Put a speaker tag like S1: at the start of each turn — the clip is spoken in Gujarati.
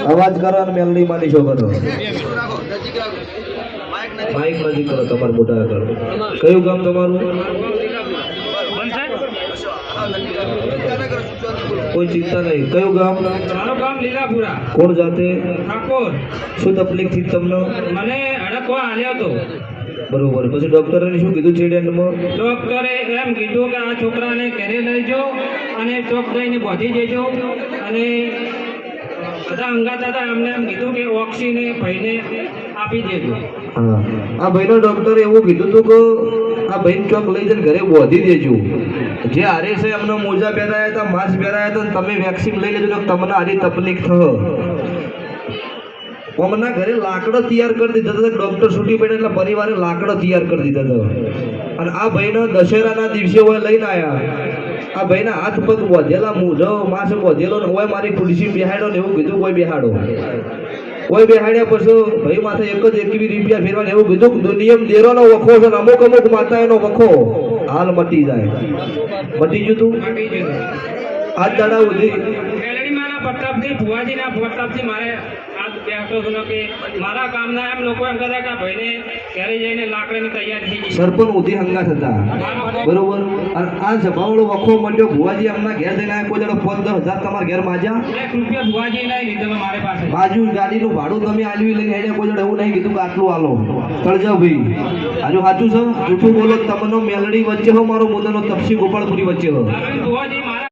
S1: અવાજ કરો અને મેલડી માની છો કરો માઈક નજીક કરો તમાર મોટા કરો કયું ગામ તમારું કોઈ ચિંતા નહીં કયું ગામ
S2: મારું ગામ લીલાપુરા
S1: કોણ જાતે
S2: ઠાકોર
S1: શું તકલીફ થી તમને
S2: મને હડકવા આલ્યો હતો
S1: બરોબર પછી ડોક્ટરે શું કીધું છે એડમાં
S2: ડોક્ટરે એમ કીધું કે આ છોકરાને ઘરે લઈ જાઓ અને ચોક દઈને બોધી દેજો અને બધા અંગાત હતા એમને એમ કીધું કે ઓક્સીને ભાઈને આપી દેજો
S1: હા આ ભાઈનો ડોક્ટરે એવું કીધું હતું કે આ ભાઈને ચોક લઈ જઈને ઘરે બોધી દેજો જે હારે છે એમને મોજા પહેરાયા હતા માસ્ક પહેરાયા હતા તમે વેક્સિન લઈ લેજો તો તમને આરી તકલીફ થશે અમના ઘરે લાકડો તૈયાર કરી દીધા હતા ડોક્ટર છૂટી પડે એટલે પરિવારે લાકડો તૈયાર કરી દીધા હતા અને આ ભાઈનો દશેરાના દિવસે હોય લઈને આવ્યા આ ભાઈના હાથ પગ વધેલા મૂઢો માસ વધેલો ને હોય મારી ખુરશી બેહાડો ને એવું કીધું કોઈ બેહાડો કોઈ બેહાડ્યા પછી ભાઈ માથે એક જ 21 રૂપિયા ફેરવાને એવું કીધું નિયમ દેરોનો વખો છે ને અમુક અમુક માતા એનો વખો હાલ મટી જાય મટી ગયું તું આજ દાડા સુધી
S2: મેલડીમાના પ્રતાપથી ભુવાજીના પ્રતાપથી મારે આ બેઠો છું કે મારા કામના એમ લોકો એમ કહેતા કે આ ભાઈને ઘરે જઈને લાકડાની તૈયારી થઈ ગઈ
S1: સરપંચ ઉધી હંગાત હતા બરોબર અને આ સભાવાળો વખો મળ્યો ભુવાજી એમના ઘેર જઈને આવ્યા કોઈ દાડો 15,000 તમારા ઘેર માજ્યા
S2: 1 રૂપિયા ભુવાજી નહીં લીધેલો મારી પાસે
S1: બાજુ ગાડીનું ભાડું તમે આલવી લઈને હેડે કોઈ દાડો એવું નહીં કીધું કે આટલું આલો તળજાવ ભાઈ આજુ સાચું છે જૂઠું બોલો તમને મેલડી વચ્ચે હો મારો મુદ્દાનો તપસી ગોપાળપુરી વચ્ચે હો
S2: ભુવાજી મારા